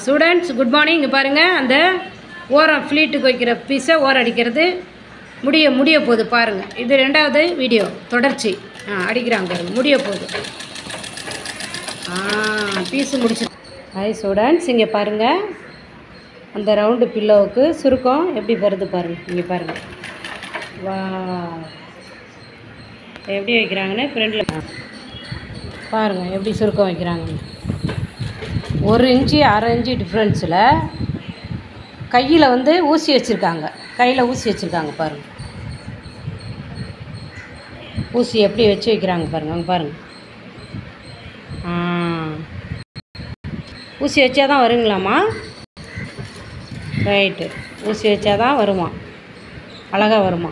Students good morning. இங்கே பாருங்கள், அந்த ஓரம் ஃப்ளீட்டுக்கு வைக்கிற பீஸை ஓரம் அடிக்கிறது முடிய போகுது பாருங்கள். இது ரெண்டாவது வீடியோ தொடர்ச்சி. அடிக்கிறாங்க பாருங்கள், முடிய போகுது. பீஸு முடிச்சு. ஹாய் ஸ்டூடெண்ட்ஸ், இங்கே பாருங்கள், அந்த ரவுண்டு பில்லோவுக்கு சுருக்கம் எப்படி வருது பாருங்கள். இங்கே பாருங்கள், வா எப்படி வைக்கிறாங்கன்னு ஃப்ரெண்டில் பாருங்கள், எப்படி சுருக்கம் வைக்கிறாங்கன்னு. 1 இன்ச்சு 1/2 இன்ச்சு டிஃப்ரென்ஸில் கையில் வந்து ஊசி வச்சுருக்காங்க. கையில் ஊசி வச்சுருக்காங்க பாருங்கள். ஊசி எப்படி வச்சு வைக்கிறாங்க பாருங்கள். அங்கே பாருங்கள், ஊசி வச்சா தான் வருங்களாம்மா. ரைட்டு, ஊசி வச்சா தான் வருமா, அழகாக வருமா.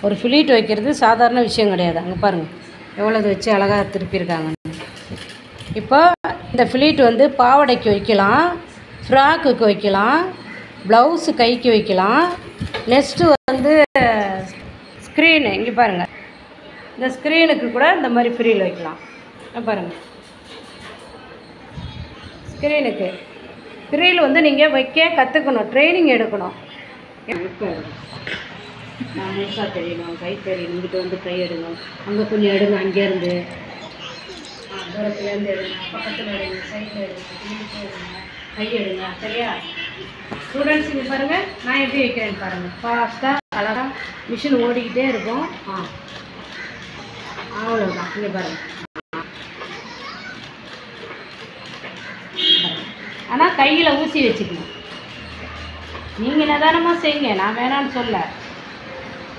ஒரு ஃபிலீட் வைக்கிறது சாதாரண விஷயம் கிடையாது. அங்கே பாருங்கள் எவ்வளோது வச்சு அழகாக திருப்பியிருக்காங்க. இப்போ இந்த ஃபிலீட் வந்து பாவாடைக்கு வைக்கலாம், ஃப்ராக்குக்கு வைக்கலாம், ப்ளவுஸு கைக்கு வைக்கலாம். நெக்ஸ்ட்டு வந்து ஸ்க்ரீனு, இங்கே பாருங்கள், இந்த ஸ்க்ரீனுக்கு கூட இந்த மாதிரி ஃப்ரீல் வைக்கலாம். பாருங்கள், ஸ்க்ரீனுக்கு ஃப்ரீல் வந்து நீங்கள் வைக்க கற்றுக்கணும், ட்ரைனிங் எடுக்கணும். நான் முழுசாக தெரியணும், கை தெரியணும். இங்கிட்ட வந்து கை எடுங்க, அங்கே கொஞ்சம் எடுங்க, அங்கேருந்து தூரத்துலேருந்து எடுங்க, பக்கத்தில் எடுங்க, சைடில் எடுங்க, திரும்பிட்டு எடுங்க, கை எடுங்க. சரியா ஸ்டூடெண்ட்ஸ்? இங்கே பாருங்கள், நான் எப்படி வைக்கிறேன்னு பாருங்கள். ஃபாஸ்ட்டாக அழகாக மிஷின் ஓடிக்கிட்டே இருக்கும். அவ்வளோதான். இங்கே பாருங்கள், ஆனால் கையில் ஊசி வச்சுக்கணும். நீங்கள் நிதானமாக செய்யுங்க, நான் வேணான்னு சொல்ல.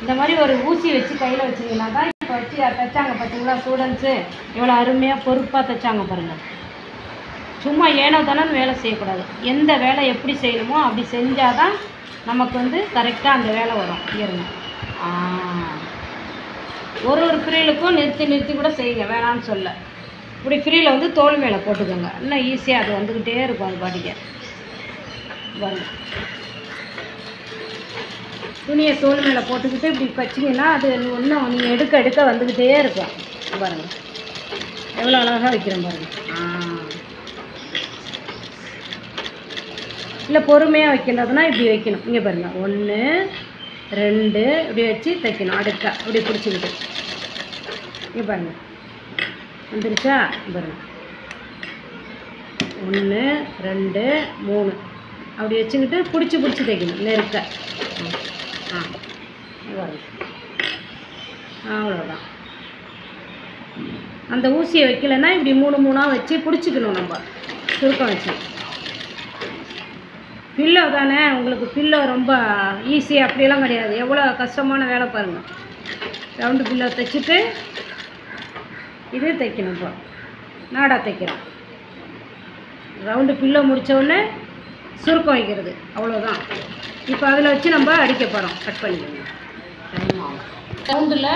இந்த மாதிரி ஒரு ஊசி வச்சு கையில் வச்சிங்கன்னா தான் இப்போ வச்சு தைச்சாங்க பார்த்தீங்களா ஸ்டூடெண்ட்ஸு, எவ்வளோ அருமையாக பொறுப்பாக தைச்சாங்க பாருங்கள். சும்மா ஏனோ தானேன்னு வேலை செய்யக்கூடாது. எந்த வேலை எப்படி செய்யணுமோ அப்படி செஞ்சால் தான் நமக்கு வந்து கரெக்டாக அந்த வேலை வரும். இருங்க, ஒரு ஃப்ரீலுக்கும் நிறுத்தி கூட செய்யுங்க, வேணான்னு சொல்ல. இப்படி ஃப்ரீயில் வந்து தோல் மேலே போட்டுக்கோங்க, இன்னும் ஈஸியாக அது வந்துக்கிட்டே இருக்கும். அது பாட்டிக்க பாருங்கள், துணியை தோல் மேலே போட்டுக்கிட்டு இப்படி வச்சிங்கன்னா அது இன்னும் நீங்கள் எடுக்க வந்துக்கிட்டே இருக்கும். பாருங்கள் எவ்வளோ அழகாக வைக்கிறேன் பாருங்கள். இல்லை பொறுமையாக வைக்கிறதுனா இப்படி வைக்கணும். இங்கே பாருங்கள், 1 2 இப்படி வச்சு தைக்கணும். அடுக்கா இப்படி பிடிச்சிக்கிட்டு இங்கே பாருங்கள், வந்துருச்சா? பாருங்கள், 1 2 3 அப்படி வச்சுக்கிட்டு பிடிச்சி தைக்கணும் நெருக்க. அவ்வளோதான். அந்த ஊசியை வைக்கலைன்னா இப்படி 3 வச்சு பிடிச்சிக்கணும். நம்ம சுருக்கம் வச்சு பில்லோ தானே, உங்களுக்கு பில்லோ ரொம்ப ஈஸி அப்படியெல்லாம் கிடையாது. எவ்வளோ கஷ்டமான வேலை பாருங்கள். ரவுண்டு பில்லோ தைச்சிட்டு இது தைக்கணும். இப்போ நாடா தைக்கிறோம். ரவுண்டு பில்லோ முடித்தோடனே சுருக்கம் வைக்கிறது, அவ்வளோதான். இப்போ அதில் வச்சு நம்ம அடிக்க போகிறோம். கட் பண்ணிக்கோங்க. ரவுண்டில்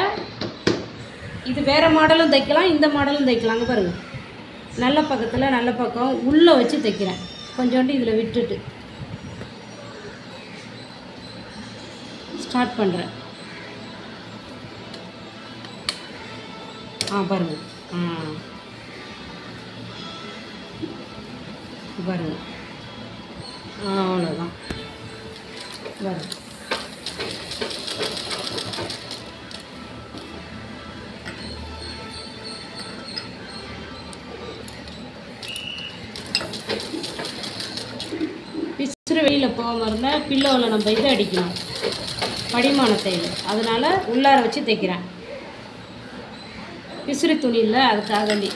இது வேறு மாடலும் தைக்கலாம், இந்த மாடலும் தைக்கலாம். அங்கே பாருங்கள், நல்ல பக்கத்தில் நல்ல பக்கம் உள்ளே வச்சு தைக்கிறேன். கொஞ்சோண்டு இதில் விட்டுட்டு ஸ்டார்ட் பண்ணுறேன். பாருங்கள், பாருங்கள், அவ்வளோதான். பாருங்கள், பிசுறு வெளியில் போகாமல் இருந்தால் பில்லோவில் நம்ம இதை அடிக்கணும், படிமான தையல். அதனால் உள்ளார வச்சு தைக்கிறேன். பிசுறு துணி இல்லை, அதுக்காக வேண்டி.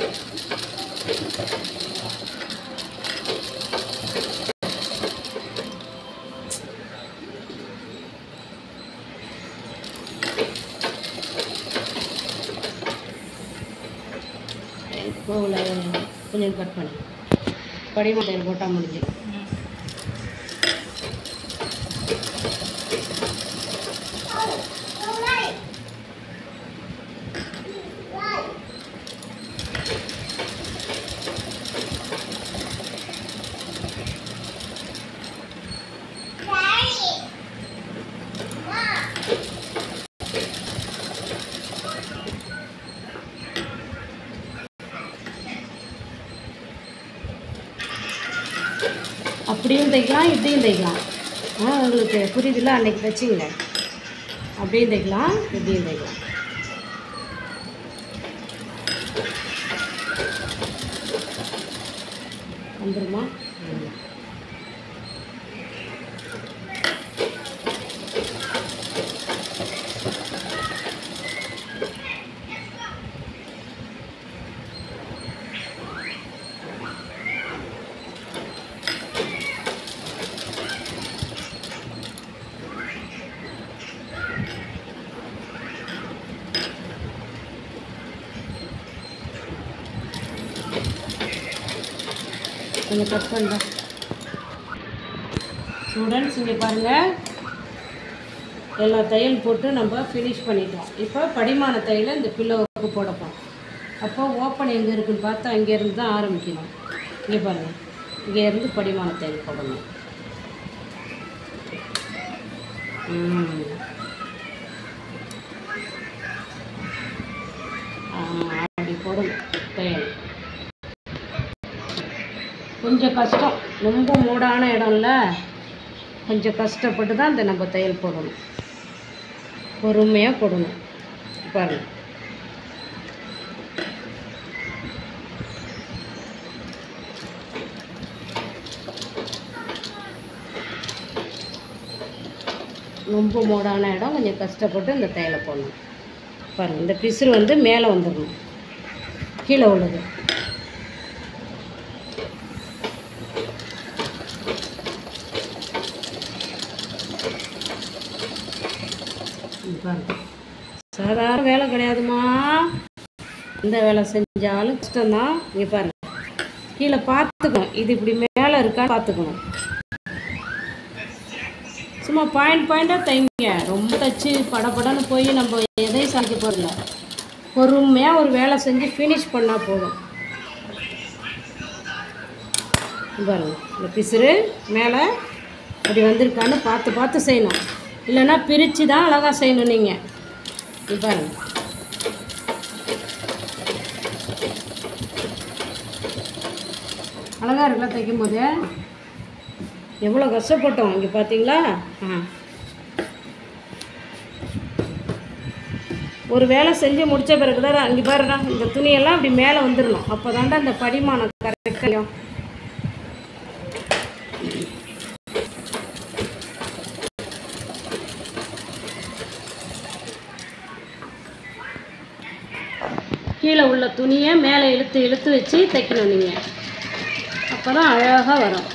கொஞ்சம் கட் பண்ணி படிமான தையல் போட்டால் முடிஞ்சு. இப்படியும் தைக்கலாம், இப்படியும் தைக்கலாம். உங்களுக்கு புரியுதுல்ல? அன்றைக்கி தைச்சிங்களே அப்படியும் தைக்கலாம், இப்படியும் தைக்கலாம். வந்துருமா? கொஞ்சம் கட் பண்ணுறேன். ஸ்டூடெண்ட்ஸ் இங்கே பாருங்கள், எல்லா தையல் போட்டு நம்ம ஃபினிஷ் பண்ணிட்டோம். இப்போ படிமான தையலை இந்த பில்லோவுக்கு போடப்போம். அப்போ ஓப்பன் எங்கே இருக்குதுன்னு பார்த்தா இங்கேருந்து தான் ஆரம்பிக்கணும். இங்கே பாருங்கள், இங்கேருந்து படிமான தையல் போடணும். அப்படி போடணும் தையல். கொஞ்சம் கஷ்டம், ரொம்ப மூடான இடம்ல கொஞ்சம் கஷ்டப்பட்டு தான் இந்த நம்ம தையல் போடணும். பொறுமையாக போடணும். பாருங்கள், ரொம்ப மூடான இடம், கொஞ்சம் கஷ்டப்பட்டு இந்த தையலை போடணும். பாருங்கள், இந்த பிசுறு வந்து மேலே வந்துடணும், கீழே உள்ளது. சாதாரண வேலை கிடையாதுமா, இந்த வேலை செஞ்சாலும் கஷ்டம்தான். இங்கே பாருங்கள், கீழே பார்த்துக்கணும், இது இப்படி மேலே இருக்கா பார்த்துக்கணும். சும்மா பாயிண்டாக தைங்க, ரொம்ப தச்சு படப்படன்னு போய் நம்ம எதையும் சாதிக்க போகிறதில்ல. பொறுமையாக ஒரு வேலை செஞ்சு ஃபினிஷ் பண்ணால் போதும். பாருங்கள், இந்த பிசுறு மேலே அப்படி வந்திருக்கான்னு பார்த்து பார்த்து செய்யணும். இல்லைன்னா பிரித்து தான் அழகாக செய்யணும். நீங்கள் பாருங்கள், அழகாக இருக்குல்ல தைக்கும் போது? எவ்வளோ கஷ்டப்பட்டோம் இங்கே பார்த்தீங்களா? ஒரு வேலை செஞ்சு முடித்த பிறகு தான் இங்கே பாருடா, இந்த துணியெல்லாம் அப்படி மேலே வந்துடணும். அப்போ தாண்டா இந்த படிமானம் கரெக்டாக. கீழே உள்ள துணியை மேலே இழுத்து இழுத்து வச்சு தைக்கணும் நீங்கள். அப்போ தான் அழகாக வரும்.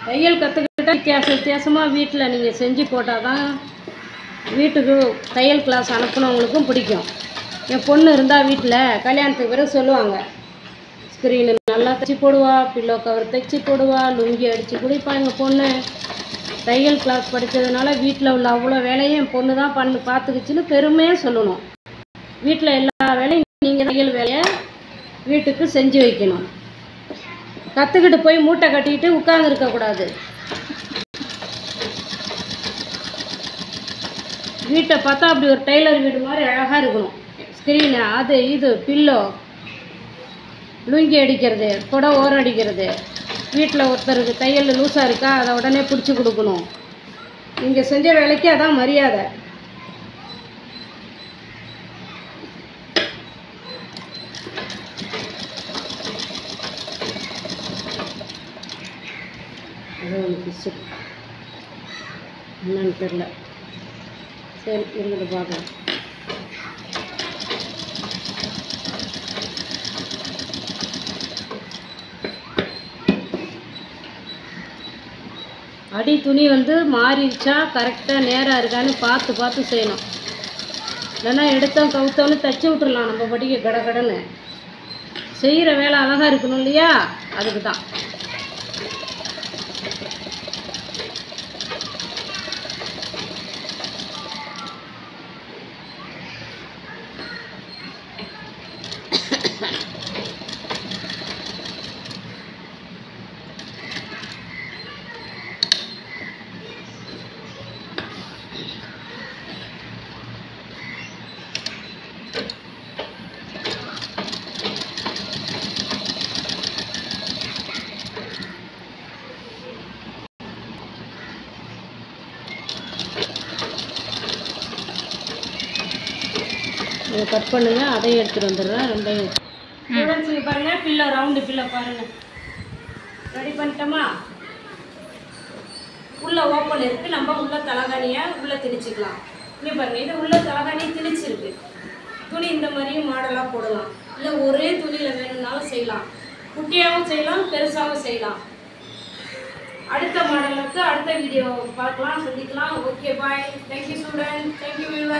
தையல் கற்றுக்கிட்டால் வித்தியாசமாக வீட்டில் நீங்கள் செஞ்சு போட்டால் தான் வீட்டுக்கு தையல் கிளாஸ் அனுப்புனவங்களுக்கும் பிடிக்கும். என் பொண்ணு இருந்தால் வீட்டில் கல்யாணத்துக்கு பிறகு சொல்லுவாங்க, ஸ்க்ரீனு நல்லா தைச்சி போடுவா, பில்லோ கவர் தைச்சி போடுவா, லுங்கி அடித்து குடிப்பா. எங்கள் பொண்ணு தையல் கிளாஸ் படித்ததுனால வீட்டில் உள்ள அவ்வளோ வேலையும் என் பொண்ணு தான் பார்த்துக்குச்சின்னு பெருமையாக சொல்லணும். வீட்டில் எல்லா வேலையும் நீங்கள் தையல் வேலையை வீட்டுக்கு செஞ்சு வைக்கணும். கற்றுக்கிட்டு போய் மூட்டை கட்டிக்கிட்டு உட்கார்ந்துருக்கக்கூடாது. வீட்டை பார்த்தா அப்படி ஒரு டெய்லர் வீடு மாதிரி அழகாக இருக்கணும். ஸ்க்ரீனு, அது இது, பில்லோ, லுங்கி அடிக்கிறது, புடவை ஓரம் அடிக்கிறது, வீட்டில் ஒருத்தருக்கு தையல் லூஸாக இருக்கா அதை உடனே பிடிச்சி கொடுக்கணும். நீங்கள் செஞ்ச வேலைக்கு அதான் மரியாதை. அது ஒன்று பிச்சு என்னன்னு தெரில. சரி, இருந்துட்டு பார்க்கலாம். அடி துணி வந்து மாறிடுச்சா கரெக்டாக நேராக இருக்கான்னு பார்த்து பார்த்து செய்யணும். இல்லைன்னா எடுத்தோம் கவுத்தோன்னு தைச்சி விட்டுடலாம் நம்ம படிக்க கடன்னு. செய்கிற வேலை அழகாக இருக்கணும் இல்லையா? அதுக்கு தான். இதை கட் பண்ணுங்கள், அதையும் எடுத்துகிட்டு வந்துடுறேன். ரெண்டையும் ஸ்டூடெண்ட்ஸுக்கு பாருங்கள், பில்லோ ரவுண்டு பில்லோ பாருங்கள். ரெடி பண்ணிட்டோமா? உள்ளே ஓப்பன் இருக்குது, நம்ம உள்ள தலகாணியை உள்ளே திணிச்சிக்கலாம். இங்கே பாருங்கள், இது உள்ள தலகாணி திணிச்சிருக்கு. துணி இந்த மாதிரியும் மாடலாக போடலாம், இல்லை ஒரே துணியில் வேணும்னாலும் செய்யலாம். குட்டியாகவும் செய்யலாம், பெருசாகவும் செய்யலாம். அடுத்த மாடலுக்கு அடுத்த வீடியோ பார்க்கலாம், சந்திக்கலாம். Okay, bye. Thank you student, thank you viewer.